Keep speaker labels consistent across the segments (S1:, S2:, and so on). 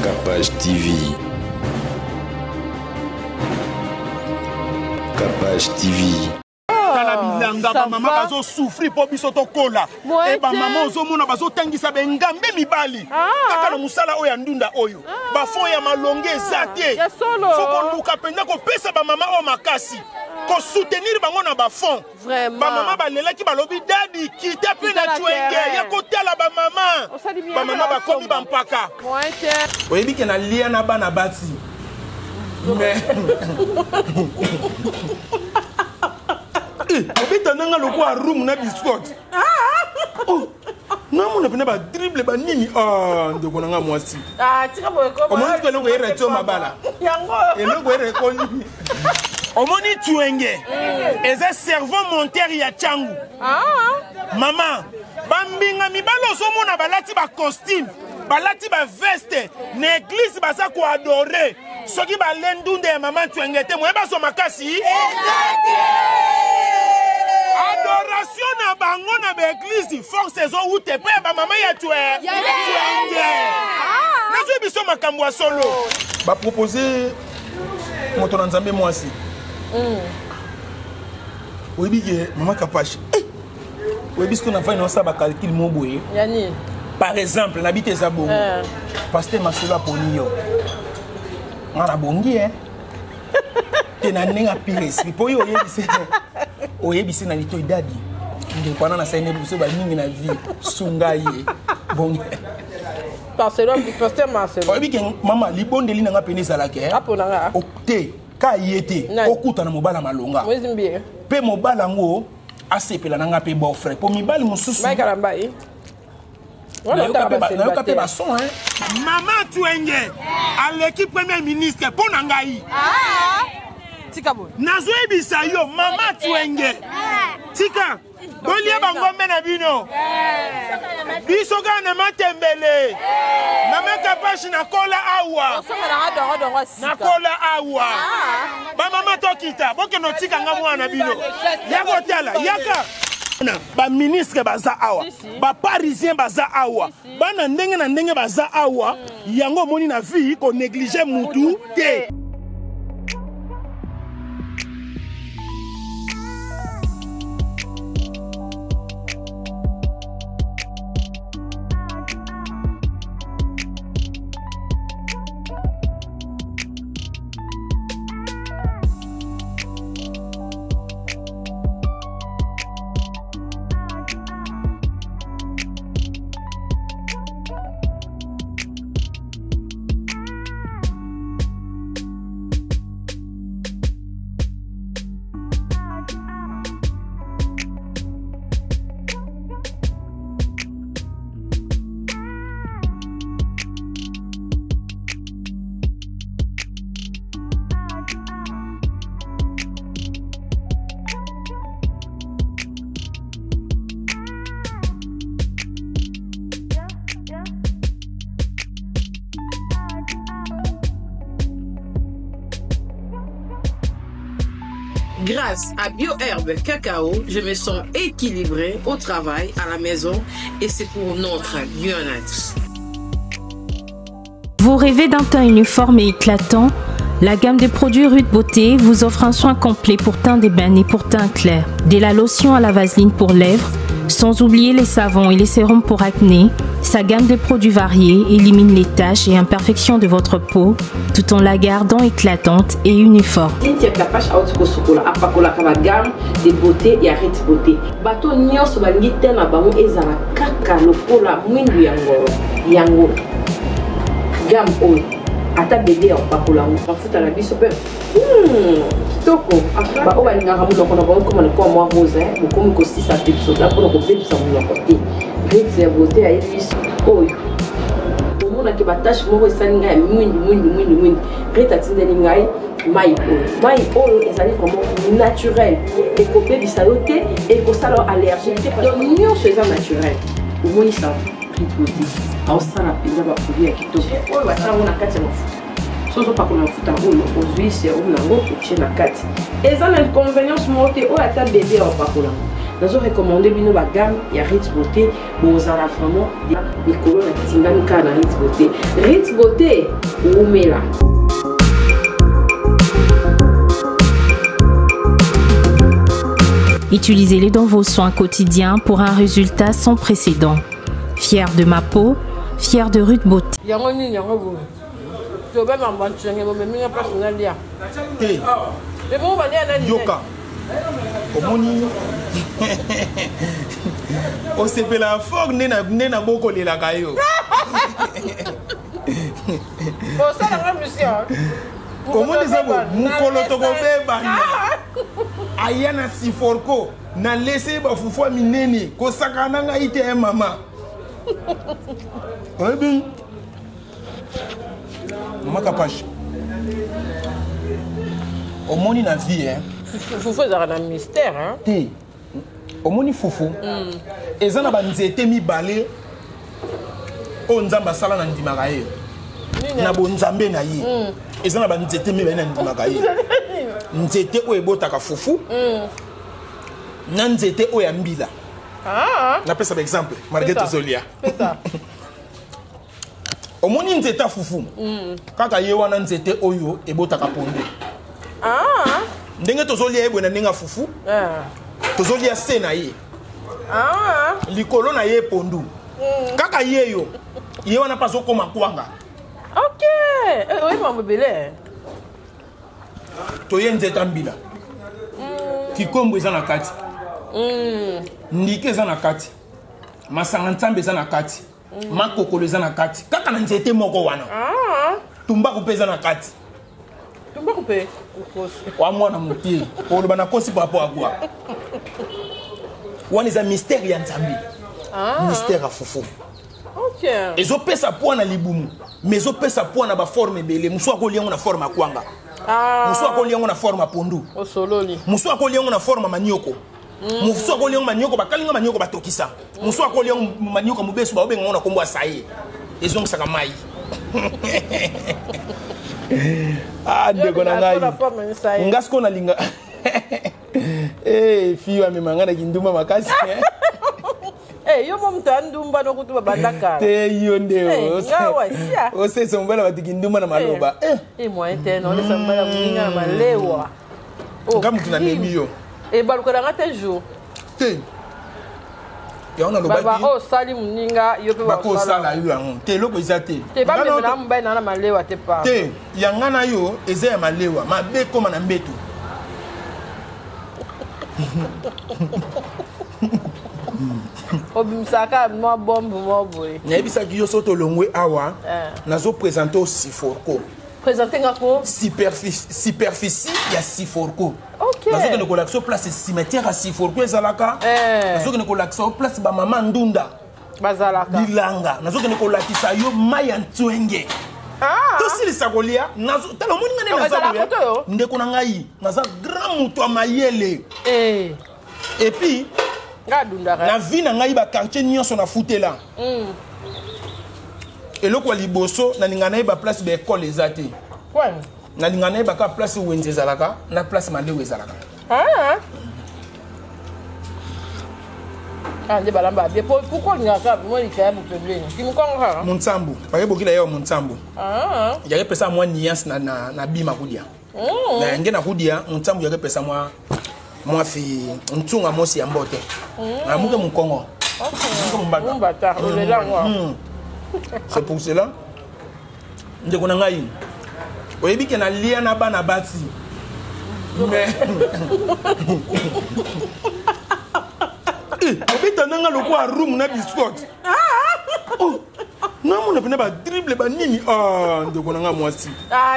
S1: Capage TV. Capage TV.
S2: Maman bazo souffrir pour biso to kola et ba maman ozomona bazo tangisa bengambe mibali kaka na musala oyo ndunda oyo ba fond ya malonge ezate foko luka penda ko pesa ba maman o makasi ko soutenir bango na ba fond ba maman ba lelaki ba lobi dadi kita pe na tuenge ya kotala ba maman ba komi ba mpaka oyebi ke na lia na bana bati mais obita nanga loko a room na biscuit non mon pena ba dribble ba nini ndeko nanga mwasi
S3: tika boye ko
S2: omoni ko loko ereto mabala
S3: yango
S2: eloko ereko ni omoni tuenge eza servant monteur ya changu mama bambinga mibalo so mona balati ba costume balati ba veste na église baza ko adorer soki ba lendunde ya mama tuenge te moyeba so makasi adoration na bango na ba église force zo ute pe ba mama ya tuenge nazo biso makambo ya solo ba proposer moto na nzambe mwasi oyebi ke mama Capage oyebi ce qu'on a fait dans ça ba calcul mo boye
S3: yani
S2: par exemple n'habite za bongo pasteur Marcelo Aponio ngara bongi tena nenga pires po yo oyebisi na lito idadi nde kwana na saine buso ba ningi na vie sungaye bongi
S3: pasteur Marcelo
S2: oyebi ke mama libondeli na nga penisa la ke
S3: apona nga
S2: okte ka yete okuta na mobala malonga
S3: mwezimbi
S2: pe mobala ngo asepela na nga pe bo frère po mibali mususu
S3: mai karambai
S2: Maman Tuenge à l'équipe premier ministre pour Nangaï.
S3: Tika bon.
S2: Nazoe bisayo Maman Tuenge. Tika. Bolia bango mena bino. Bisoga na matembele. Maman Capage na kola awa. Na kola awa. Ba maman tokita. Boke no tika nga mwana bino. Yako tala yaka. Ba ministre baza awa ba parisien baza awa bana ndenge na ndenge baza awa yango moni na vie ko négliger mutu te.
S4: Grâce à BioHerbe Cacao, je me sens équilibrée au travail, à la maison et c'est pour notre bien-être.
S5: Vous rêvez d'un teint uniforme et éclatant? La gamme de produits Rude Beauté vous offre un soin complet pour teint d'ébène et pour teint clair. De la lotion à la vaseline pour lèvres, sans oublier les savons et les sérums pour acné. Sa gamme de produits variés élimine les taches et imperfections de votre peau tout en la gardant éclatante et uniforme.
S4: Cynthia Capage Autikosokola apakola kama gamme de beauté et Rude Beauté. Bato nyonso balingi te na bango ezala kaka lokola mwindu yango gamme oyo ata bébé apakola mafuta na biso pe kitoko ba o balingaka munoko na bango koma lekwa mwa rose bokomi kosisa te biso la mpona kobebisa munoko te Rude Beauté ayebisi oyo omona ke batache moko esali ngai ya mwindi Rude atindeli ngai mai oyo ezali vraiment naturel ekobebisa yo te ekosala allergique te donc nyonso eza naturel omoni sa Rude Beauté aosala mpenza baproduit ya kitoko oyo basango na kati ya mafuta sozo pakola mafuta oyo ozwi serum nango otie na kati eza na inconvénience moko te oyo ata bebe aopakola nazo recommander bino ba gamme ya Ritz Beauté bozala vraiment likolo na tingani ka na Ritz Beauté. Ritz Beauté umela.
S5: Utilisez-les dans vos soins quotidiens pour un résultat sans précédent. Fier de ma peau, fier de Ruth Beauté.
S2: Yoka. Omoni. O sepe la fog nena boko le la kayo.
S3: Bon ça la mission.
S2: Omoni zabo mukolo toko beba. Ayana siforko na laisser ba fufua minene ko sakana nga ite mama. Ouais bien. Maman Kapache. Omoni na vie hein.
S3: Foufou za na mystère hein.
S2: Ti. Omoni fufu. Ezana ba nzete mi balé. O nzamba sala na ndimaka ye. Na bo nzambe na ye. Ezana ba nzete mi balé na ndimaka ye. Nzete o ebotaka fufu. Na nzete o ya mbila. Na pesa par exemple, Marguerite Zolia.
S3: Pesa.
S2: Omoni nzete fufu. Kaka ye wana nzete oyo ebotaka ponde. Ndenge tozolia ebwe na ndinga fufu. Tozolia se na ye. Likolo na ye pondu. Kaka ye yo. Ye wana paso koma kwanga.
S3: OK. Oui maman bébé.
S2: Toye nzeta mbila. Kikombo eza na kati. Ndike eza na kati. Masanga ntambe eza na kati. Makokolo eza na kati. Kaka na nzete moko wana. Tumba kupeza na kati.
S3: Tumba kupe.
S2: Wa mwana mutie. Olo bana kosi papo agwa. Wana eza mystère ya nzambe. Mystère afufu.
S3: OK.
S2: Ezo pesa po na libumu. Mezo pesa po na ba forme bele. Muso akoliango na forme akwanga. Muso akoliango na forme pondu.
S3: Osololi.
S2: Muso akoliango na forme manioko. Muso akoliango manioko bakalinga manioko batokisa. Muso akoliango manioko mubesu ba obenga na kombo asaye. Ezongo saka mai. Ndeko na ngai. Ngasko na linga. Fiwa memanga kinduma makasi.
S3: Yo mta ndumba no kutuba bandaka.
S2: Te yo ndeo.
S3: Ngawa sia.
S2: Ose sombala batikinduma na maloba.
S3: Mo interno le sombala muninga na malewa.
S2: Ngamu tuna memi yo.
S3: Baluka nga te jour.
S2: Te. Ya ona loba.
S3: Baba sali muninga yo pe ba
S2: sala yo yango. Te loko izate.
S3: Te ba meme na mba na malewa te pa.
S2: Te yanga na yo eze ya malewa. Mabe koma na mbetu.
S3: Obimsaka mo bombe mo boy.
S2: Nyebisa ki yo soto longwe awa. Nazo présenter au Siforco.
S3: Présenter ngako
S2: superficie ya Siforco.
S3: OK.
S2: Nazo que ne collection place cimetière à Siforco ezalaka. Nazo que ne collection place ba mama ndunda.
S3: Bazalaka.
S2: Bilanga. Nazo que ne collection yo maya ntwenge. To sili sakolia nazo tala moni ngane nazo. Ndeko na ngai naza grand muto amayele. Et puis la vie na ngai ba quartier nyonso na futela. Et le quoi liboso na ningana ba place ba école ezate.
S3: Quoi?
S2: Na ningana ba ka place wenze zalaka na place mande wezalaka.
S3: De balamba de pourquoi il y a ça moi il y a beaucoup de problèmes. Qui me connaît?
S2: Monsambu. Ba yebo kila yo monsambu. Il y a pesa moi nuance na bima kudia. Na ngena kudia monsambu ya pesa moi fi ntunga mosi ya mbote. Na muke mukongo.
S3: Mbata,
S2: c'est pour cela. Ndeko na ngai. Oyebi ke na lia na bana bati. Mais obita nanga loko a room na biscuit. Na mona pena ba dribble ba nini. Ndeko na nga mwasi.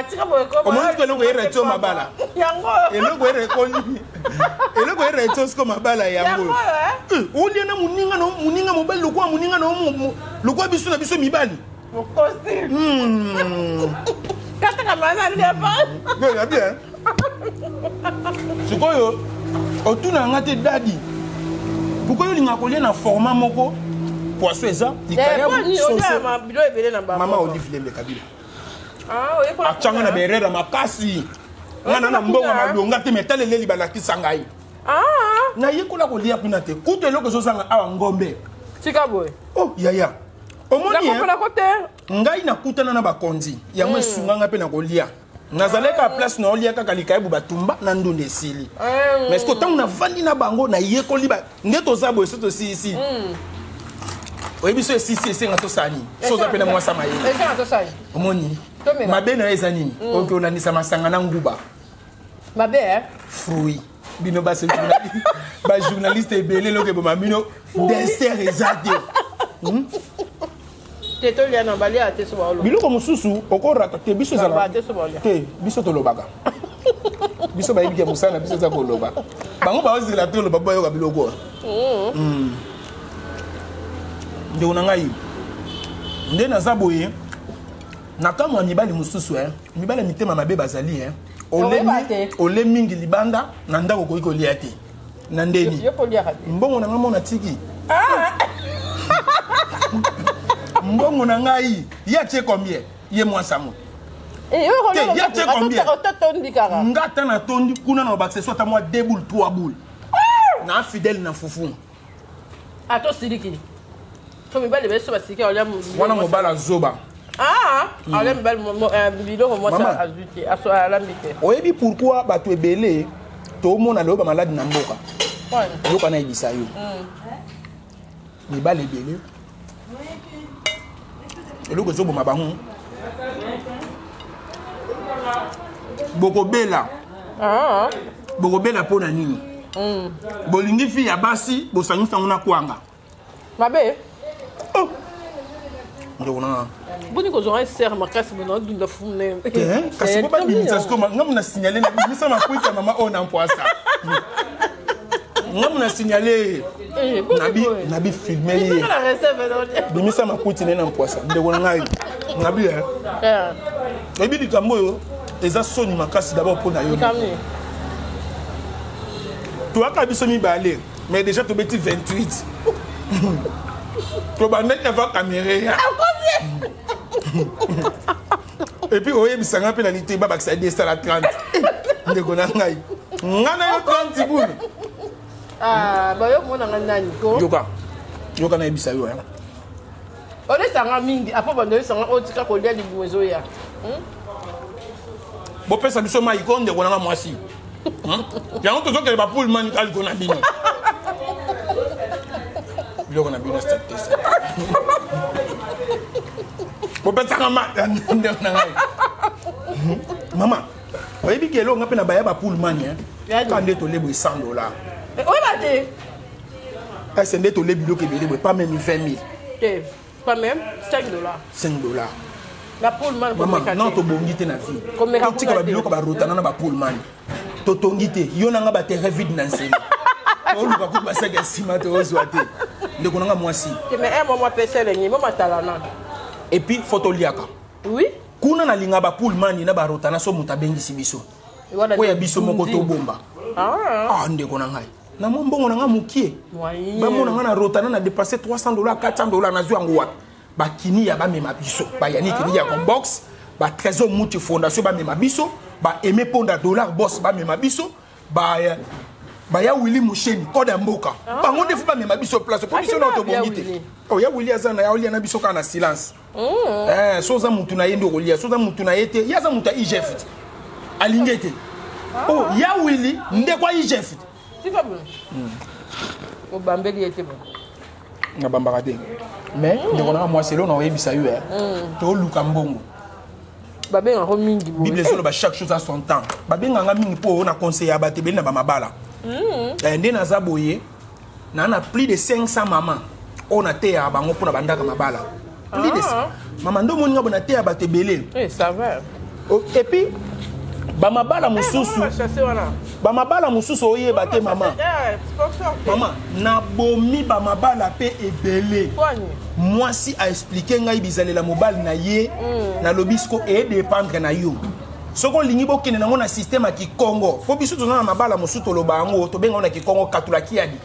S3: Tika boy ko.
S2: O mo ke longo ereto mabala.
S3: Yango.
S2: Eloko erekoni. Eloko ereto sko mabala yango. Olia na muninga mobali loko muninga no loko biso na biso mibali.
S3: Mokosi. Kata kamana ndia pa.
S2: Bien bien. Sikoyo otuna ngate dadi. Pourquoi il n'a collé na format moko poisson eza likaya mama Olive Lembe Kabila achanga na berera makasi ngana na mbonga malonga te metale leli balaki sangai Na yekola ko lia kuna te. Kuto eloko zozanga awa ngombe.
S3: Tika boy.
S2: Oh, yaya. Omoni
S3: na côté.
S2: Ngai na kutana na bakonzi. Yango esunganga pe na kolia. Nazaleka place na olia kaka likaibu batumba na ndonde sili. Mais est-ce que tant na vandi na bango na yekoli ba ndeto za boy soto si ici. Oyebiso si esenga to sani. Soza pe na mwasa maye.
S3: Esenga to sani.
S2: Omoni. Mabe na eza nini? Oke olandisa masanga na nguba.
S3: Mabe
S2: fruit. Bino ba se journaliste. Ba journaliste ebele loke bo mamino dessert ezate.
S3: Teto lia na balia te so baolo.
S2: Biloko mosusu okoraka te biso ezala. Te biso to lobaka. Biso ba yibike musana biso za ko loba. Bango ba ozila to loba boyo ka biloko. Nde unangai. Nde na zaboye. Na kama mibali mosusu mibali mitema mabe bazali ole mingi libanda na ndako koiko lia te. Na ndeni. Mbongo na ngamo na tiki. Mbongo na ngai ya che combien ye mwasa mo ya che combien ngata na tondi kuna na accessoire ta moi 2 boules 3 boules na fidèle na fufu
S3: ato siliki to mi bale beso basiki olia mu
S2: wana mo bala zoba
S3: olia mi bale bilo ko mwasa azuti aso ala mite
S2: oyebi pourquoi bato ebele to mona lo ba malade na mboka yo kana ibisa yo mi bale ebele eloko ezoboma bango bokobela mpo na nini bolingi fi ya basi bosangisa ngo na kwanga
S3: mabe
S2: ndona
S3: boni ko zonga ser makasi bono dunda fumne
S2: kasi bo ba bimisa sko ngamu na signaler na bimisa makwita mama ona mpoasa ngamu na signaler nabi filmer ye bimisa makwita na mpoasa ndeko ngai nabi ebi likambo yo eza soni makasi d'abord pour na yo toi ka biso mi balé mais déjà to beti 28 to ba mettre avant caméra et puis oye bisanga pe na lité ba bakisa des à la 30 ndeko na ngai ngana yo 30 bun
S3: ba yo mona ngani ko
S2: yoka na ebisa yo
S3: ole sanga mingi apo bando sanga otika ko lia libwezo ya
S2: bo pesa biso mai ko ndeko na mwasi yango tozokele ba poule man kali ko na bino biloko na bino statesa bo pesa kama ndeko na ngai mama oyebi ke elonga pe na baya ba poule man kande to lebo $100
S3: ola te
S2: est-ce que to le biloko ebele pas même 20 000
S3: pas même $5 la poule man
S2: maman non to bongi te na vie to tika ba biloko ba rotana na ba poule man to tongi te yo nanga ba terre vide na nseli o luka ku ba saka sima to ozwa te ndeko nanga mwasi
S3: mais un moment pesa le nyimo matalana
S2: et puis photo liaka
S3: oui
S2: kuna na linga ba poule man na ba rotana so muta bengi biso ko ya biso moko to bomba ndeko nanga na mbongo nanga mukie ba mona nga na rotana na dépasser $300 $400 na zwa ngwa ba kini ya ba mema biso ba yani kini ya box ba trésor muti fondation ba mema biso ba aimer ponda dollar boss ba mema biso ba ya Willy Musheni code mboka bango defu ba mema biso place pour biso na to bongite ya Willy azana ya Willy na biso kana silence soza mutu na yendo kolia soza mutu na yete ya za mutu IGF alingete ya Willy ndekwa IGF
S3: obambeli yete bon
S2: na bambaka te mais ndeko na moi c'est là on oyebisa yo to luka mbongo
S3: babenga ko mingi bo
S2: bible solo ba chaque chose à son temps babenga nga mingi po na conseiller abatebeli na ba mabala ndé na zaboye na plus de 500 maman on a té bango pour na bandaka mabala plus de maman ndo moninga bona té abatebeli
S3: ça va
S2: et puis bamabala mususu oyeba te mama na bomi bamabala pe ebele mwasi a expliqué ngai bizalela mobali na ye na lobisco e dépendre na yo soko lingi bokene nango na système ya Kikongo fo biso tozana na mabala mususu toloba yango tobenga na Kikongo katulakiadi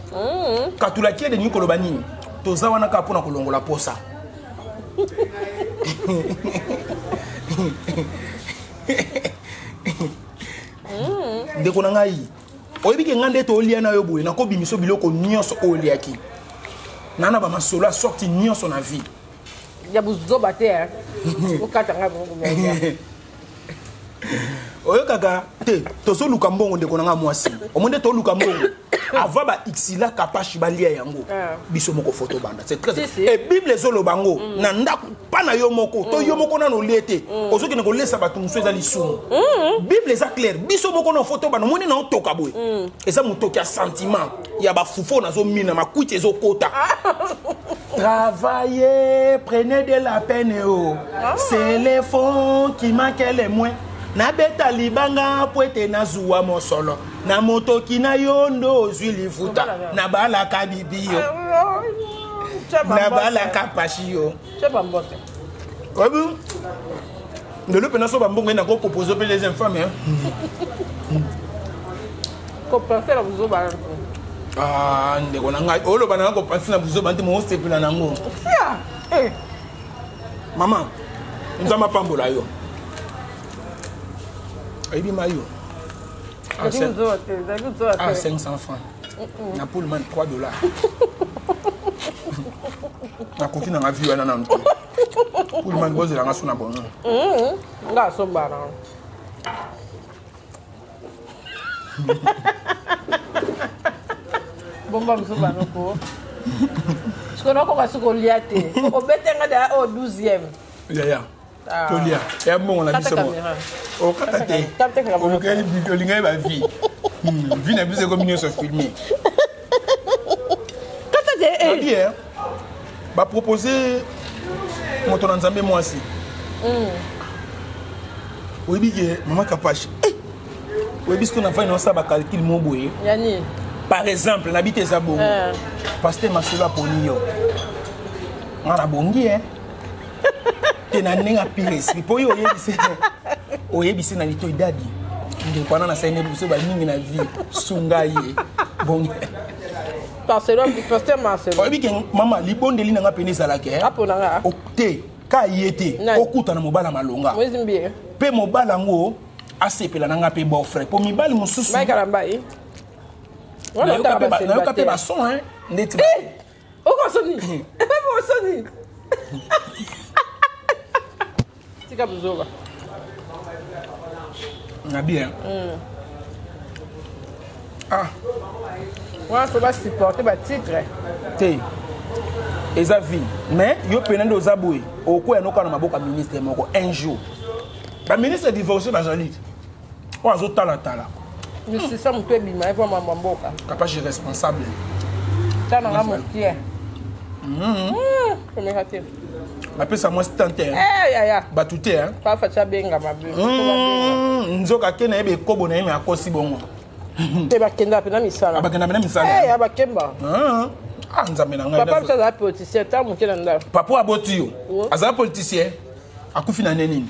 S2: katulakiadi ni koloba nini toza wana ka pona kolongola posa ndeko na ngai oyebi ke ngande to olia na yo boye na ko bimiso biloko nyonso oliaki nana ba masolo sorti nyonso na vie
S3: ya buzo bate okata ngabo
S2: oyo kaka te tozo luka mbongo ndeko nanga mwasi omonde to luka mbongo avant ba xila kapashi balia yango biso moko photo banda c'est très et bible zolo bango na ndako pa na yo moko to yo moko na no lete ozoki na ko lesa batu muso ezali sumu bible za clair biso moko na photo banda moni na otoka boy eza mutoki ya sentiment ya ba fufo na zo mina makuiti ezo kota travaillez prenez de la peine c'est les fonds qui manquent les moins na beta libanga poete na zuwa mosolo na motoki na yondo ozwi lifuta na bala ka bibiyo na bala ka pashiyo
S3: chebambote
S2: obu ndelo pena so bambongo na ko proposer pe les femmes
S3: ko penser la buzo ba
S2: ndeko na ngai olo bana ko penser na buzo bante mo sepela nango mama nzama pambola yo Aibi mayo. Ah, 500 francs. Na pour le man $3. Na koki na vie wana na nto. Pour le man boze la ngaso na bon.
S3: Nga so bara. Bomba msuba noko. Sikono ko kasuko liate. Obetenga da o 12e.
S2: Ya. Tolia, et bon la biso. Oh katate. On regarde vidéo linga ba vie. Vie na biso comme se filmer.
S3: Katate
S2: bien. Ba proposer moto na nzambe moi aussi. Oui bien, maman Kapache. Oui bisque na fa na sa ba calcul mo boye.
S3: Yani.
S2: Par exemple, l'habité Zabo. Pasteur Masula Ponio. On a bongi hein. Tena nenga pires po yo oyebisi na lito idadi ndekwana na saine biso ba ningi na vie sunga ye bon
S3: pasteur Marcelo
S2: oyebi ke mama libondeli nanga pene zalake
S3: aponanga
S2: okte ka yete okuta na mobala malonga
S3: mwezimbi
S2: pe mobala ngo asepela nanga pe bon frère po mibali mususu
S3: mai karamba
S2: na yo ka pe ba son hein ndeti
S3: okosoni okosoni Tika buzoba.
S2: Na bien. Ah.
S3: Ouais, faut pas supporter ba titre.
S2: Té. Eza vie. Mais yo penando ozaboui. Oko enoka na maboka ministre moko un jour. Ba ministre divorcé na Jalit. O azo tala.
S3: Mais c'est ça mon peu bima pour ma mboka.
S2: Capable responsable.
S3: Ça na mon pied. Comment rater?
S2: La pesa moi stante hein.
S3: Ya.
S2: Batute hein.
S3: Pas facha benga mabe.
S2: Nzoka kena ebe kobo na yeme akosi bongo.
S3: Te ba kenda pe na misala.
S2: Abakenda na misala.
S3: Ya ba kemba.
S2: Nzambe na ngai.
S3: Papa ça politicien ta mon kena nda.
S2: Papa aboti yo. Aza politicien. Akufi na neni.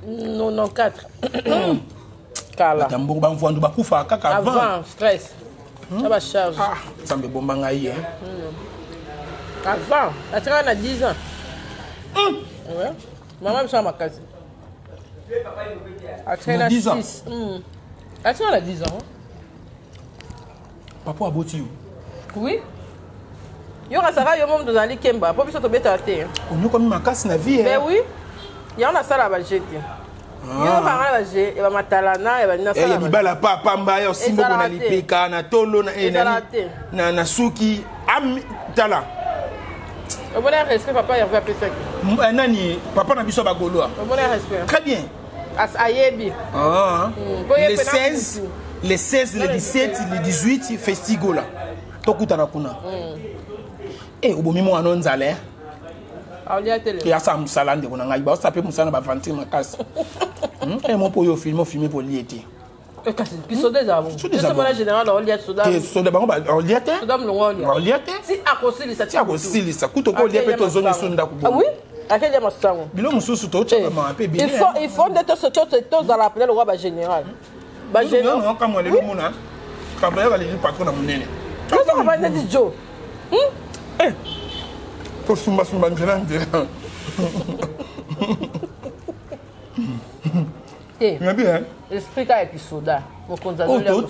S3: 94. Kala.
S2: Tambo ba mvandu bakufa kaka
S3: avant stress. Ça va charge.
S2: Nzambe bomba ngai hein.
S3: Avant, tu as 10 ans. Ouais. Maman me ma case. Tu as 10 ans. Tu as 10 ans.
S2: Papa aboti yo.
S3: Oui. Yo rasara yo mom dans ali kemba, pour biso to beta te.
S2: On yo comme ma casse na vie.
S3: Ben oui. Ya on a ça la ba jeter. Yo ba la je e ba matalana e ba na ça.
S2: E bibala papa mba yo simbo na lipeka na tolo na na suki am tala.
S3: Au bon respect, papa, il va péter.
S2: Nani, papa n'a pas besoin de gaulois.
S3: Au bon respect.
S2: Très bien.
S3: Ayebi.
S2: Les 16, les 17, les 18, festigo là. Tokuta na kuna. Eh, obomi mo anonzale.
S3: Il
S2: y a ça musalande ko nanga iba, ça peut musana ba vantir ma casse. Eh mon po yo filmer pour liété.
S3: Puis soda zabo. C'est mon général on lié soda.
S2: Soda bango ba on liété.
S3: Soda mlongo lié.
S2: On liété.
S3: Si akosili ça.
S2: Si akosili ça. Kuto ko lié peto zone sonda ko.
S3: Ah oui? Akeli ya masango.
S2: Bilo mususu to tshaba ma pe bien.
S3: Il faut d'être ce to dans la plaine le roi général. Ba général.
S2: Non, comme on le mona. Quand ba va le patron na munene.
S3: Non, ça va pas être Joe.
S2: Eh. Pour sumba ngelande.
S3: Eh.
S2: Bien.
S3: Explica episoda.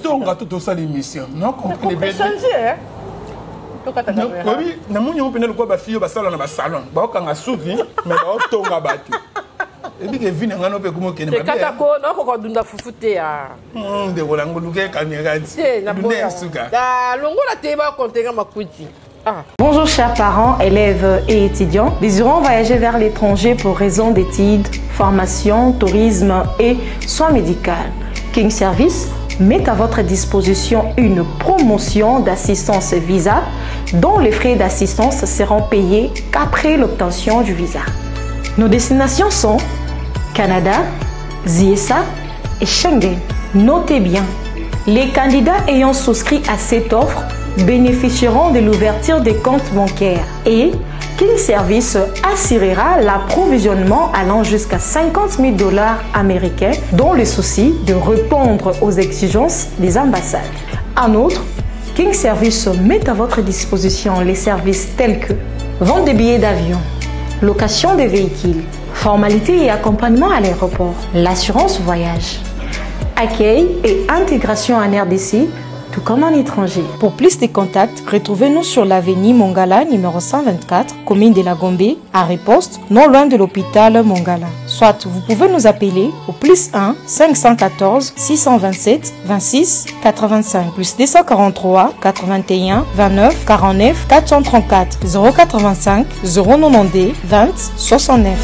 S2: Tonga tout ça l'émission. Non, comprenez bien. Oui, na moni on peut le fille ba salon na salon. Ba ka ngasuki, mais ba tonga batu. Et puis que vient ngano pe kumo kene ba.
S3: Katako na ko dunda fufute ya.
S2: De wolango luke kamera ti. Dunda suka.
S3: Da longola te ba kontenga makuti.
S6: Bonjour chers parents, élèves et étudiants. Désirons voyager vers l'étranger pour raison d'études, formation, tourisme et soins médicaux. King Service met à votre disposition une promotion d'assistance visa dont les frais d'assistance seront payés qu'après l'obtention du visa. Nos destinations sont Canada, USA et Schengen. Notez bien, les candidats ayant souscrit à cette offre bénéficieront de l'ouverture des comptes bancaires et King Service assurera l'approvisionnement allant jusqu'à $50 000 américains dont le souci de répondre aux exigences des ambassades. En outre, King Service met à votre disposition les services tels que vente de billets d'avion, location de véhicules, formalités et accompagnement à l'aéroport, l'assurance voyage, accueil et intégration en RDC, tout comme en étranger. Pour plus de contacts, retrouvez-nous sur l'avenue Mongala, numéro 124, commune de la Gombe, à Riposte, non loin de l'hôpital Mongala. Soit vous pouvez nous appeler au +1 514 627 26 85, +243 81 29 49 434 085 092 20 69.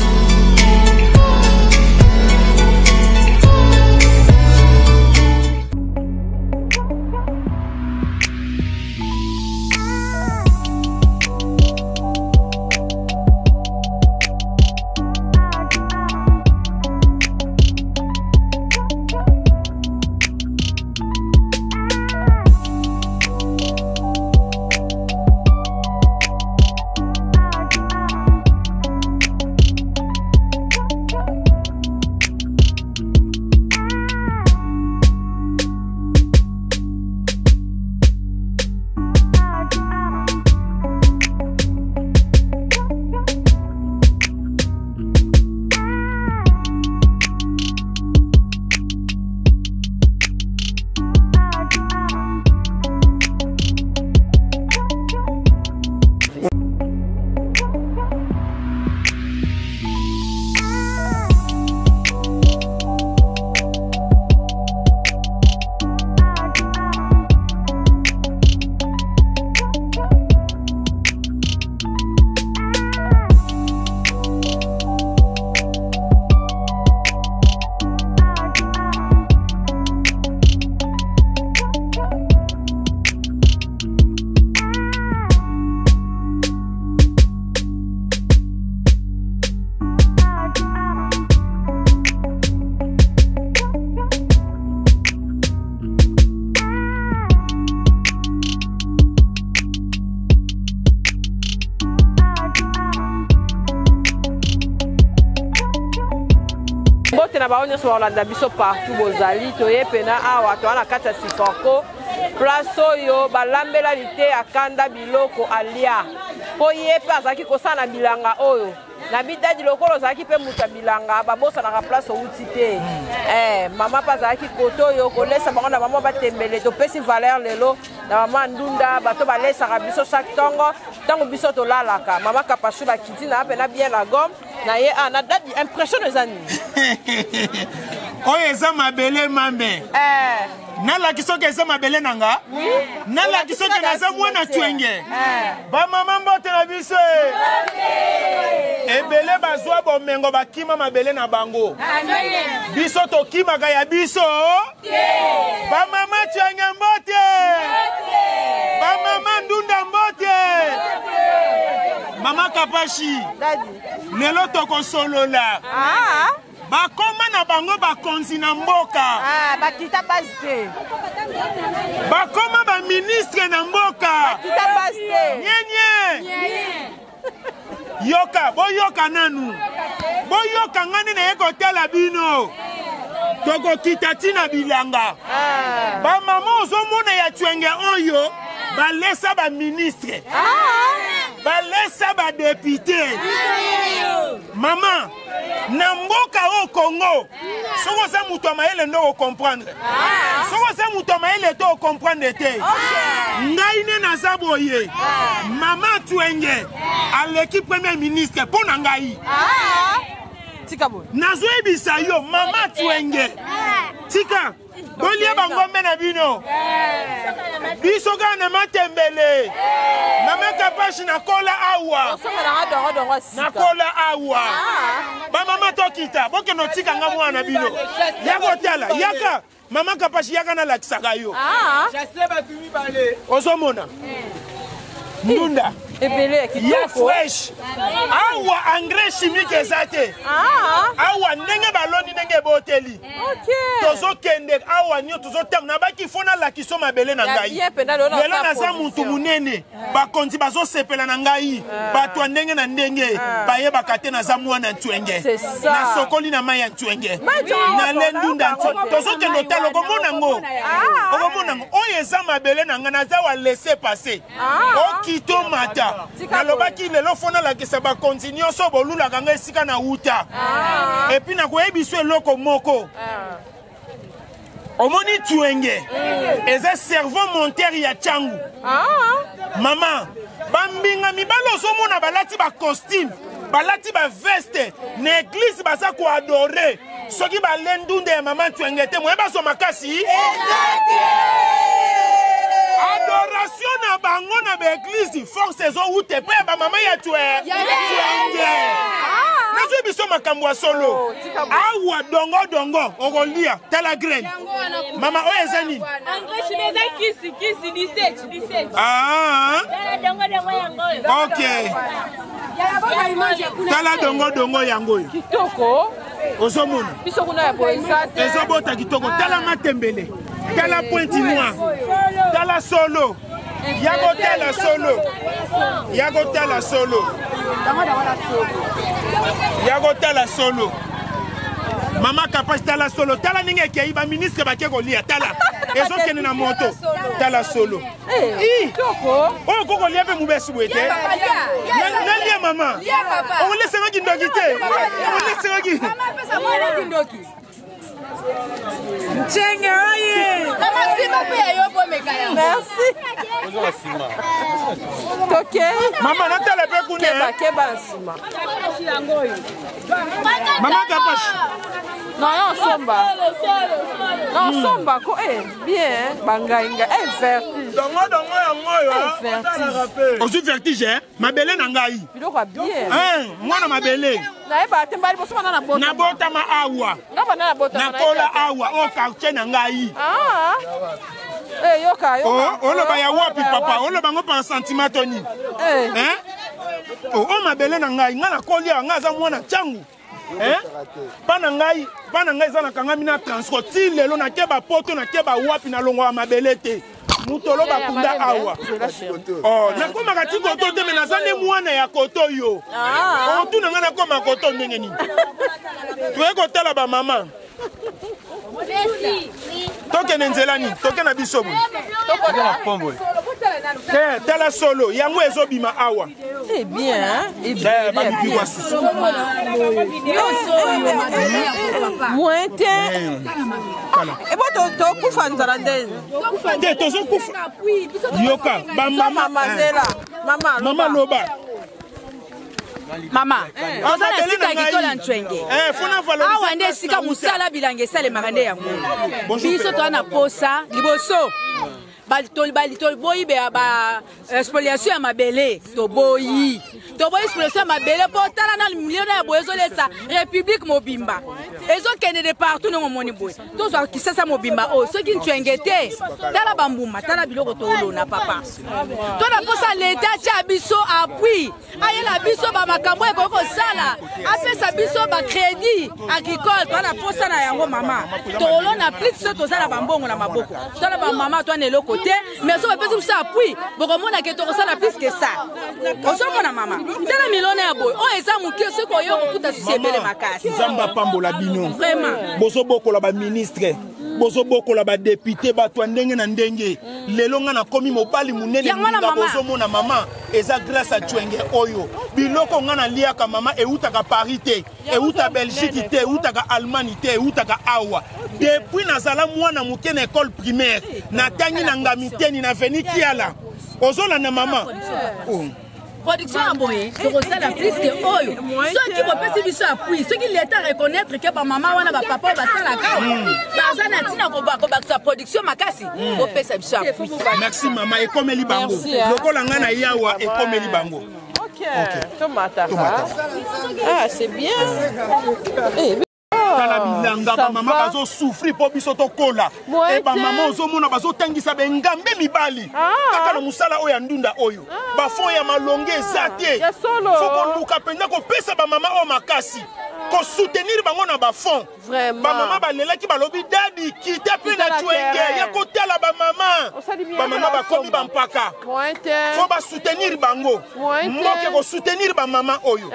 S3: nyonso balanda biso partout bozali toye pena awa toana kati ya Sifoko place oyo balambela lite akanda biloko alia po ye pe azalaki kosala bilanga oyo na bidadi lokolo azalaki pe muta bilanga babosa na place outi te mama pa azalaki koto oyo kolesa bango na mama batembele topesi valeur lelo na mama ndunda bato balesaka biso chaque tango biso tolalaka mama kapashu bakiti na pena bien la gomme na ye na date impression ezani
S2: oyo eza mabele mame nalaki soki eza mabele nanga nalaki soki naza mwana twenge bamama mbote na biso ebele bazwa bomengo bakima mabele na bango biso tokimaka ya biso bamama twenge mbote bamama ndunda mbote mama kapashi lelo tokosolola bakoma na bango bakonzi na mboka
S3: bakita base te
S2: bakoma ba ministre na mboka
S3: bakita base te
S2: nyenye yoka boyoka nanu boyoka ngani na ye kotala bino tokokita tina bilanga bamama ozomona ya twenge oyo balesa ba ministre balesa ba député mama na mboka au Congo soko za mutu amaele ndo comprendre soko za mutu amaele to comprendre te ngai ne naza boye mama Twenge aleki premier ministre pona ngai
S3: tika bo
S2: nazoyebisa yo mama Twenge tika bolia bangombe na bino biso kana matembele mama Kapashi na kola awa na kola awa ba mama tokita boke no tika nga mwana bino yako tala yaka mama Kapashi yaka na lakisaka yo ozomona ndunda ya fresh awa engrais chimique ezate awa ndenge baloni ndenge boteli tozo kende awa nyo tozo tem na baki fona la kiso mabele na ngai lelo naza mutu munene bakonzi bazo sepela na ngai bato ndenge na ndenge baye bakate naza mwana Twenge na sokoli na mai ya Twenge na lendunda tozo kende talo komona ngo okomona ngo oyeza mabele na ngana za wa laisser passer okito mata nalobaki lelo fona la kisa ba continue so bolula kanga esika na uta et puis na koyebiso eloko moko omoni Twenge eza cerveau monteur ya changu mama bambinga mibalo so mona balati ba costume balati ba veste na église baza ko adorer soki ba lendunde ya mama Twenge te moyeba so makasi adoration na bango na ba église force zo ute pe ba mama ya Twenge nazo biso makambo solo awa dongo okolia tala grain mama oyo ezani okay tala dongo yango
S3: kitoko
S2: ozomona
S3: biso kuna ya boisa
S2: ezobota kitoko tala matembele tala pointe noire tala solo yago tala solo mama Kapashi tala solo tala ninge kei ba ministre ba keko lia tala ezo kene na moto tala solo
S3: kitoko
S2: o koko lia pe mubesu wete lia mama o laisse nga kindoki te o laisse nga ki mama pesa mwana kindoki
S7: Twenge oye
S3: merci toke
S2: mama natala pe kune
S3: keba nsima
S2: mama Kapashi
S3: non somba ko bien bangainga vertige
S2: dongo yango ozu vertige mabele na ngai
S3: biloko bien
S2: mwana mabele
S3: naeba tembali bosoma na bota
S2: na bota ma awa na kola awa o quartier na ngai
S3: yoka
S2: oloba ya wapi papa oloba ngo par sentiment toni o mabele na ngai nga na kolia nga za mwana changu pana ngai za na kangami na transport ti lelo na keba poto na keba wapi na longo ya mabele te mutolo bakunda awa nakoma kati koto te me naza nde mwana ya koto yo otuna nga nakoma koto ndenge nini toye kotala bamama tokende nzela nini toke na biso tala solo yango ezobima awa babibikwa susu
S3: mwete ebo tokufa nzala nde
S2: tozokufa yoka bamama loba
S7: mama oza na sika kitola Twenge awa nde esika mosala bilanga esalemaka nde yango biso toa na posa liboso boyi ba spoliation ya mabele toboyi spoliation ya mabele po tala na miliona ya boye ezolesa république mobimba ezokende de partout ndenge omoni boye tozwa kisasa mobimba oyo soki Twenge te tala bambuma tala biloko toolona papa tona posa leta atya biso appui ayela biso bamakambo ekoki kosala apesa biso bacrédit agricole tona posa na yango mama toolona plus so tozala bambongo na maboko tala bamama twana eloko te mais so bapesi biso appui bokomona ke tokosala plus que ça osomona mama tala milona ya boye oyo eza moke soki oyo kokuta susi ebele makasi
S2: nzambe apambola bino
S7: vraiment
S2: bozobokola baministre bozo bokola ba député ba to ndenge na ndenge lelo nga na komi mobali munene nga bozo mona mama eza grâce à Chwenge oyo biloko nga na liaka mama eutaka Paris te euta Belgique te eutaka Allemagne te eutaka awa depuis nazala mwana muke na école primaire na tangi na ngamiteni na veni kiala ozola na mama
S7: production à boye, la plus que oyo. Ceux qui vont passer du appui, ceux qui l'État reconnaître que par maman ou par papa va faire la carte. Bazana tina ko sa production makasi. Au pesa du appui.
S2: Merci maman et comme eli bango. Lokola nga na yawa et comme eli bango.
S3: OK. Tomata. Ah, c'est bien.
S2: Bilanga maman bazo souffrir po biso to kola e ba maman ozomona bazo tangisa bengambe mibali kaka na musala oyo ndunda oyo ba fo ya malonge ezate foko luka penza ko pesa ba maman o makasi ko soutenir bango na ba fond ba maman balela ki balobi dadi kita pe na Chwenge ya kotala ba maman ba komi ba mpaka fo ba soutenir bango moke ko soutenir ba maman oyo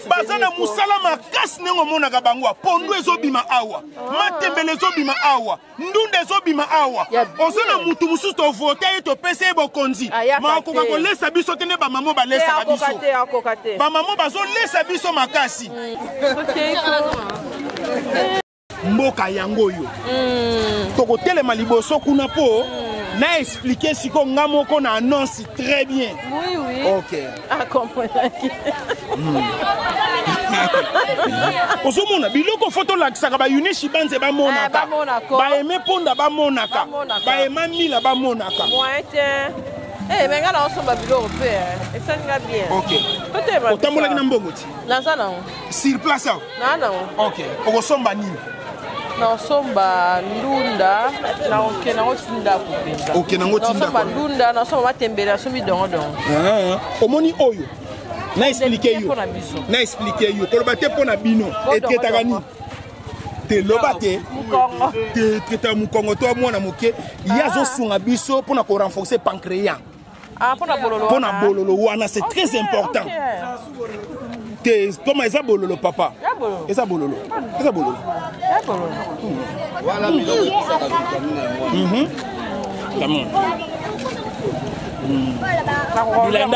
S2: bazana musala makasi nengo mona ka bango pondo ezobima awa matembele ezobima awa ndunde ezobima awa ozona mutu mususu to vote to pesa bokonzi makoka ko lesa biso tene ba maman ba lesa biso ba maman bazo lesa biso makasi mboka yango yo toko telema liboso kuna po na expliquer siko nga moko na annonce très bien.
S3: Oui.
S2: OK.
S3: Ah comprendre.
S2: Ozomona biloko photo lakisaka ba unishi banze ba monaka. Ba aimé ponda ba monaka. Ba aimé mila ba monaka.
S3: Eh mais ngala on somba biloko pe. Et ça nga bien.
S2: OK.
S3: Peut-être.
S2: Otambola kina mbongo ti.
S3: Na ça non.
S2: Sur place ça.
S3: Non.
S2: OK. Okosomba nini?
S3: Na somba ndunda na OK na otinda kupenza.
S2: OK na ngotinda.
S3: Na somba ndunda na somba matembele sombi dongo.
S2: Omoni oyo. Na expliquer yo. Na expliquer yo. Koloba te pona bino eteta ni. Te lobate.
S3: Mukongo.
S2: Te ta mukongo to mwana moke. Yazo sunga biso pona ko renforcer pancréas.
S3: Ah pona bololo.
S2: Pona bololo wana c'est très important. Comment est-ce bololo papa? Eza bololo. Eza bololo.
S1: Voilà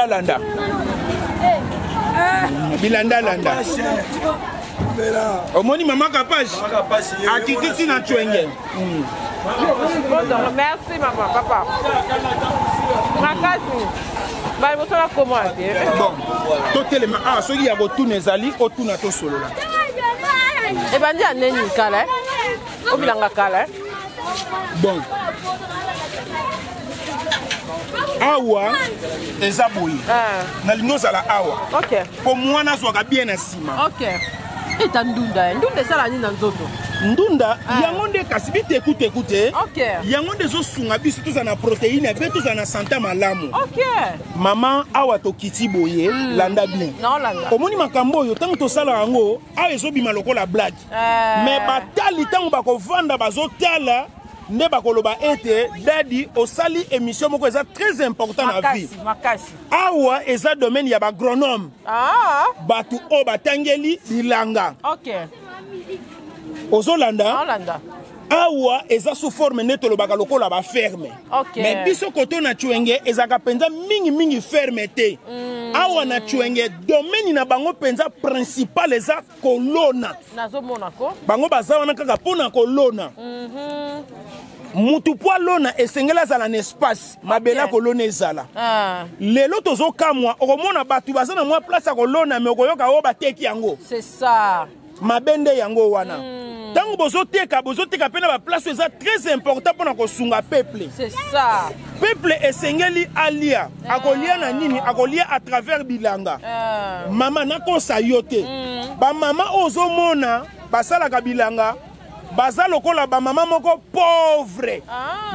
S2: Bilanda. Omoni maman Kapage. Akititi na Chwenge.
S3: Merci maman, papa. Makasi. Ba bo sala comment
S2: bon. Totelema soki ya retourner zali otuna to solo la.
S3: E bandi aneni kala. O bilanga kala.
S2: Bon. Awa eza boyi. Na linoza la awa.
S3: OK.
S2: Pour moi na zwaka bien na sima.
S3: OK. Et ndunda sala ni na nzoto.
S2: Ndunda yango nde kasi bite écoute.
S3: OK.
S2: Yango nde zo sunga biso tuza na protéine be tuza na santé malamu.
S3: OK.
S2: Maman awa to kiti boye landa bien.
S3: Non landa.
S2: Omoni makambo yo tango to sala yango awa ezobima lokola blague. Mais batali tango bako vanda bazotala ne bakoloba ete dadi osali émission moko eza très important na vie.
S3: Makasi.
S2: Awa eza domaine ya ba agronome. Batu o batangeli bilanga.
S3: OK.
S2: Ozolanda?
S3: Olanda.
S2: Awa eza sous forme neto lobaka lokola ba ferme.
S3: OK.
S2: Mais biso koto na Chwenge ezaka penza mingi ferme te. Awa na Chwenge domaine na bango penza principal eza kolona.
S3: Nazomona ko.
S2: Bango baza wana kaka pona kolona. Mutu poa lona esengela zala na espace mabela kolona ezala. Lelo tozo kamwa okomona batu baza na mwa place ya kolona me okoyoka o bateki yango.
S3: C'est ça.
S2: Mabende yango wana. Tango bozoteka pena ba place eza très important pona kosunga peuple.
S3: C'est ça.
S2: Peuple esengeli alia. Akolia na nini? Akolia à travers bilanga. Mama nakosa yote. Ba mama ozomona basala ka bilanga. Baza lokola ba mama moko pauvre.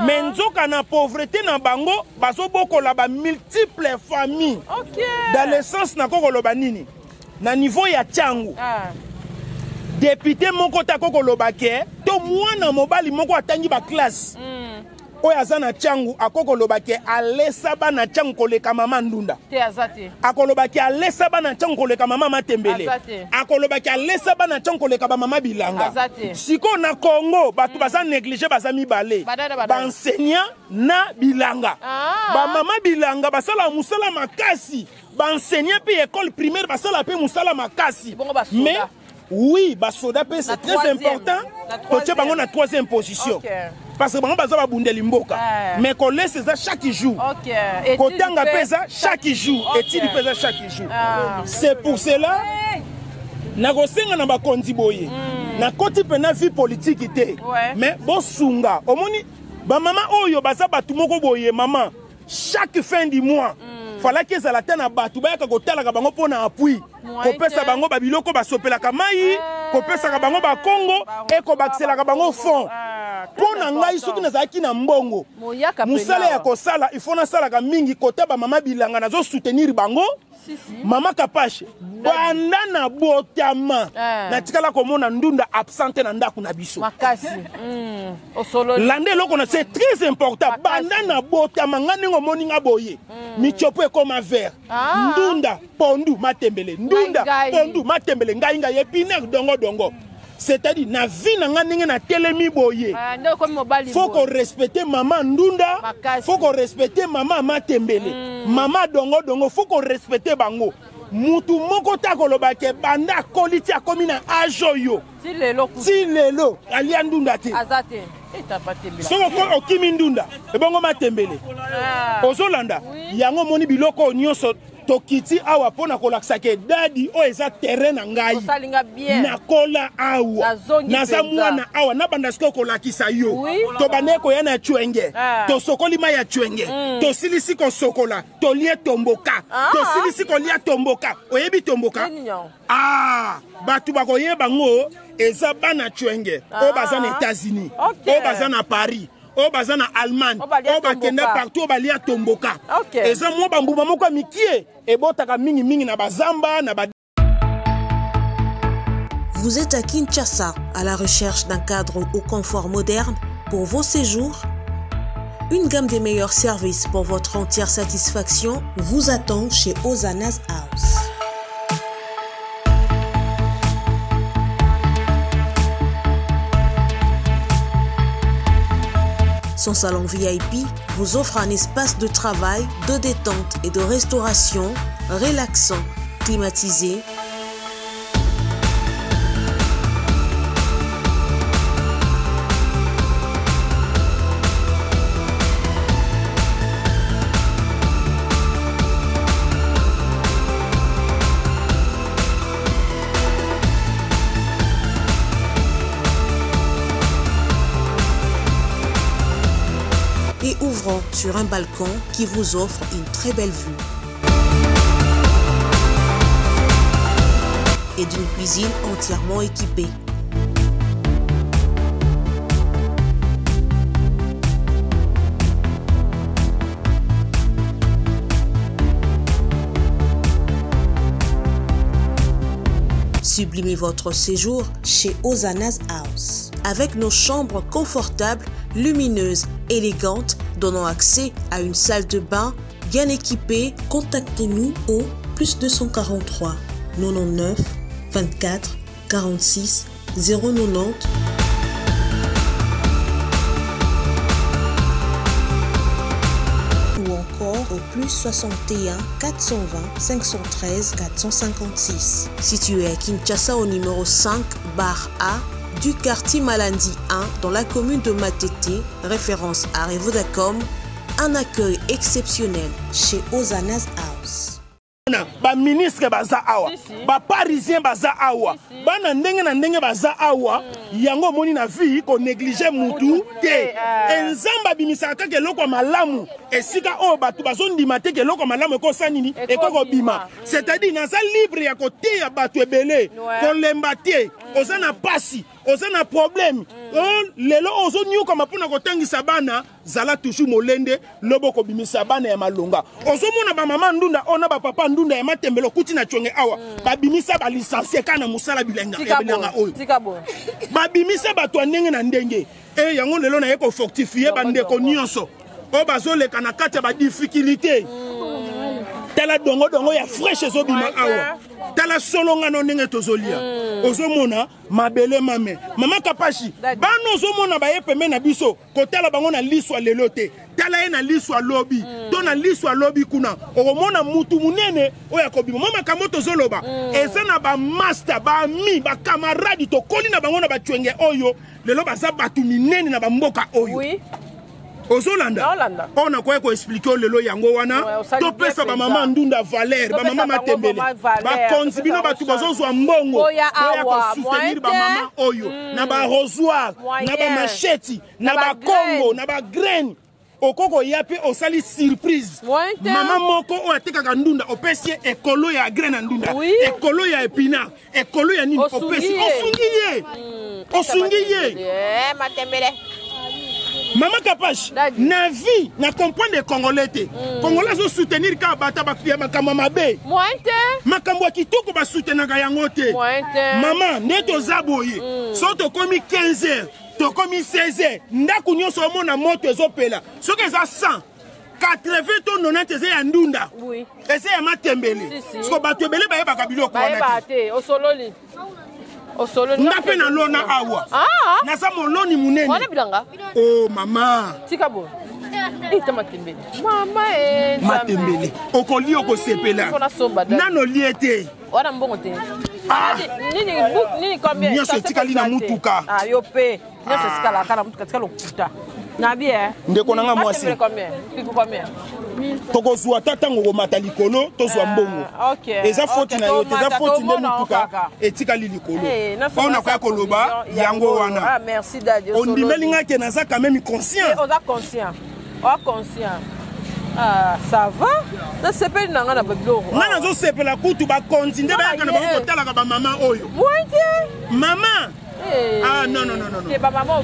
S2: Mais nzoka na pauvreté na bango bazo bokola ba multiples familles.
S3: OK.
S2: Dans le sens na kokoloba nini? Na niveau ya changu. Député moko ta kokoloba ke to mwana mobali moko atangi ba classe. oyo aza na tiangu akokolobaki alesa bana tiangu koleka mama ndunda
S3: te azate
S2: akolobaki alesa bana tiangu koleka mama matembele akolobaki alesa bana tiangu koleka ba mama bilanga siko na Congo batu baza négliger baza mibale ba enseignant na bilanga ba mama bilanga basala musala makasi ba enseignant pe école primaire basala pe musala makasi mais oui ba soda pe c'est très important to bango na troisième position parce que bango baza ba bundeli mboka mais qu'on laisse ça chaque jour kotanga pesa chaque jour et tili pesa chaque jour c'est pour cela na kosenga na ba kondi boye na koti pena vie politique té mais bo sunga omoni ba mama oyo baza batu moko boye maman chaque fin du mois fallait que ça la tena batu ba ka kotala ka bango pona appui ko pesa bango ba biloko ba sopela ka mai ko pesa ka bango ba Congo et ko baxela ka bango fond pona ngai soki na zaki na mbongo musala ya kosala il faut na sala ka mingi kota ba mama bilanga nazo soutenir bango mama Kapache banda na botama na tikala komona ndunda absente na ndaku na biso
S3: makasi
S2: lande loko na c'est très important banda na botama ngani ngomoni ngaboye michopo ekoma vert ndunda pondu matembele ndunda pondu matembele ngai ngai epine dongo dongo c'est-à-dire na vie na ngani na telemi boye faut qu'on respecte maman ndunda faut qu'on respecte maman matembele maman dongo dongo faut qu'on respecte bango mutu moko ta kolobake banda koliti akomi na ajoyo ti lelo alia ndunda te
S3: azate
S2: soko okimi ndunda ebongo matembele ozolanda yango moni biloko nyonso tokiti awa pona kolakisa ke dadi o eza terrain na ngai na kola awa naza mwana awa na banda siko kolakisa yo to baneko ya na chwenge to sokoli ma ya chwenge to silisi ko sokola to lie tomboka to silisi ko lia tomboka oyebi tomboka batu bakoyeba ngo eza bana chwenge o baza na États-Unis o baza na Paris o baza na Allemagne o bakenda partout balia tomboka eza mo bambuma moko mikie ebotaka mingi mingi na bazamba na ba.
S8: Vous êtes à Kinshasa à la recherche d'un cadre au confort moderne pour vos séjours? Une gamme des meilleurs services pour votre entière satisfaction vous attend chez Hosanna's House. Son salon VIP vous offre un espace de travail, de détente et de restauration relaxant, climatisé. Et ouvrant sur un balcon qui vous offre une très belle vue. Et d'une cuisine entièrement équipée. Sublimez votre séjour chez Hosanna's House. Avec nos chambres confortables, lumineuses, élégantes, donnant accès à une salle de bain bien équipée, contactez-nous au +243 99 24 46 090 ou encore au +61 420 513 456. Situé à Kinshasa au numéro 5 bar A du quartier Malandi 1 dans la commune de Matete, référence à Revodacom, un accueil exceptionnel chez Hosanna's House.
S2: Ba ministre baza awa ba parisien baza awa bana ndenge na ndenge baza awa yango moni na vie ko négliger mutu te enzamba bimisaka ke loko malamu esika o batu bazondima te ke loko malamu ko sanini e ko bima c'est-à-dire na sa libre ya côté ya batu ebele ko lemba te ozana pasi ozana problème lelo ozo nyu kama pona ko tangisa bana zala toujours molende lobo ko bimisa bana ya malonga ozo mona ba mama ndunda ona ba papa ndunda ya matembelo kuti na chonge awa ba bimisa ba licencié kana musala bilanga ya bilanga oyo ba bimisa ba to ndenge na ndenge et yango lelo na yeko fortifier bandeko nyonso o bazoleka na kati ya ba difficulté tala dongo ya fresh ezobima awa tala solonga no ndenge tozolia ozomona mabele mame mama kapashi bano ozomona baye peme na biso kotala bango na liswa lelo te tala ye na liswa lobi to na liswa lobi kuna okomona mutu munene oya kobima mama kamoto zoloba eza na ba master ba ami ba camarade to koli na bango na ba twenge oyo lelo baza batu minene na ba mboka oyo oui. Ozolanda on a quoi expliquer lelo yango wana to pesa ba mama ndunda Valère ba mama matembele ba konzibino ba tubazozwa mbongo oya ko soutenir ba mama oyo na ba rosoir na ba machete na ba Congo na ba grain okoko yape osali surprise mama moko o atekaka ndunda opesi ekolo ya grain na ndunda ekolo ya épinard ekolo ya nini opesi osungiye
S3: matembele
S2: Maman Kapash, na vie, na comprendre les Congolais. Congolais sont soutenir quand bata bakya makama mabe.
S3: Mointe.
S2: Makambo kitoko ba soutenir gayangote. Maman, neto zaboye. Soto komi 15h, to komi 16h. Ndaku nyonso mona moto ezopela. Soki eza 100. 80 to 90 eza ya ndunda.
S3: Oui.
S2: Eza ya matembele. Siko batebele baye bakabilo kwa
S3: na. Baye osololi.
S2: Ndape na lona awa. Nasa moloni munene.
S3: Wana bilanga?
S2: Oh mama.
S3: Tikabo. Ita matembele. Mama
S2: matembele. Okoli okosepela. Nano liete.
S3: Wana mbongo te. Nini combien?
S2: Nyoso tikali na mutuka.
S3: Ah yope. Nyoso sikala kala mutuka tikala okuta. Na bien.
S2: Ndeko nanga mwasi.
S3: Combien? Piku combien?
S2: Tokozwa tatango ko matalikolo tozwa mbongo. Eza foti na yo, eza foti nde mutuka etikali likolo. Ona kwa koloba yango wana.
S3: Ah merci daddy.
S2: Ondimelinga ke naza quand même conscient.
S3: Oza conscient. O conscient. Ah ça va? Na sepeli nanga na babilo.
S2: Nana zo sepela kutu ba continue ba kana ba kotala ka ba mama oyo.
S3: Moite.
S2: Mama. Ah non.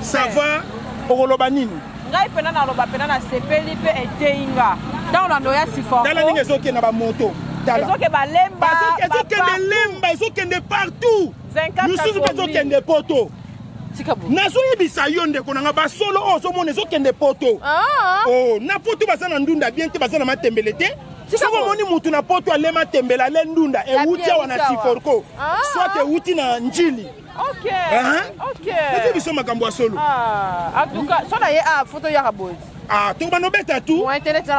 S2: Ça va? Okoloba nini?
S3: Ngai pena na loba pena na sepeli pe eteinga. Dans la noya si fort.
S2: Tala ninge zoke na ba moto. Tala.
S3: Ezoke ba lemba.
S2: Ezoke de lemba, ezoke de partout. 24 Nous ezoke de poto.
S3: Tikabu.
S2: Nazo yebisa yonde konanga ba solo ozo mona ezoke de poto. Oh, na poto bazana ndunda bien te bazana matembelete. Siko moni mutu na poto alema tembela le ndunda e wuti wana siforko. Soit e wuti na njili.
S3: OK. OK.
S2: Ete biso makambo solo.
S3: En tout cas, so na ye photo ya kabozi.
S2: To banobeta tout.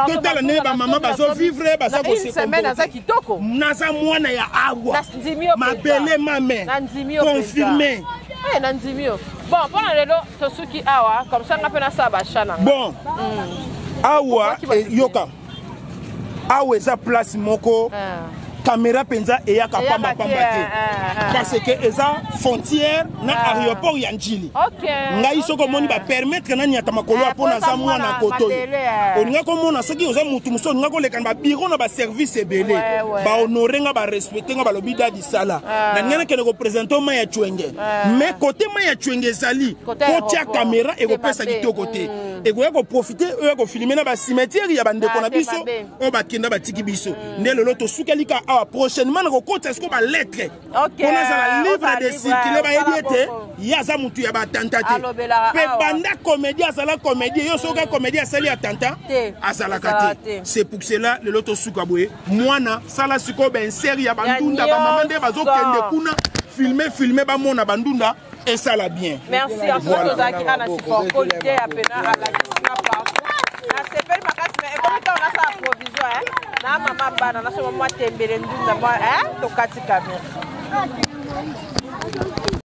S2: Total ne ba mama bazo vivre bazo ko se
S3: semaine za kitoko.
S2: Naza mwana ya awa. Mabele mame. Confirmé.
S3: Nanzimio. Bon, pendant le lot tosuki awa comme ça nga pena sa ba chana.
S2: Bon. Awa yoka. Awa eza place moko. Caméra penza et ya kapamba pambate parce que eza frontière na aéroport ya Njili. Ngai soko moni ba permettre na nyata makolo apona za mwana koto. Oninga ko mona soki oza mutu muso oninga ko lekana ba bureau na ba service ebele ba honorer nga ba respecter nga ba lobida di sala na ngena ke ko présenter ma ya Chwenge mais côté ma ya Chwenge zali côté ya caméra et ko pesa kitoko te et ko profiter e ko filmer na ba cimetière ya bandeko na biso o ba kenda ba tiki biso ndelo loto sukalika prochainement na kokota est-ce que ba lettre on a la livre de circuler ba yediete yaza mutu ya ba tantate pe banda comédie azala comédie yo soka comédie asali atanta azala kate c'est pour cela le loto sukaboye mwana sala suko ben série ya bandunda ba mamande bazo kende kuna filmer ba mona bandunda et ça la bien.
S3: Merci à tous zaki ana sifo qualité ya pena ala snapa na sepeli makasi mais comme on a sa provision na mama bana na so mama tembele ndunda to katika bien.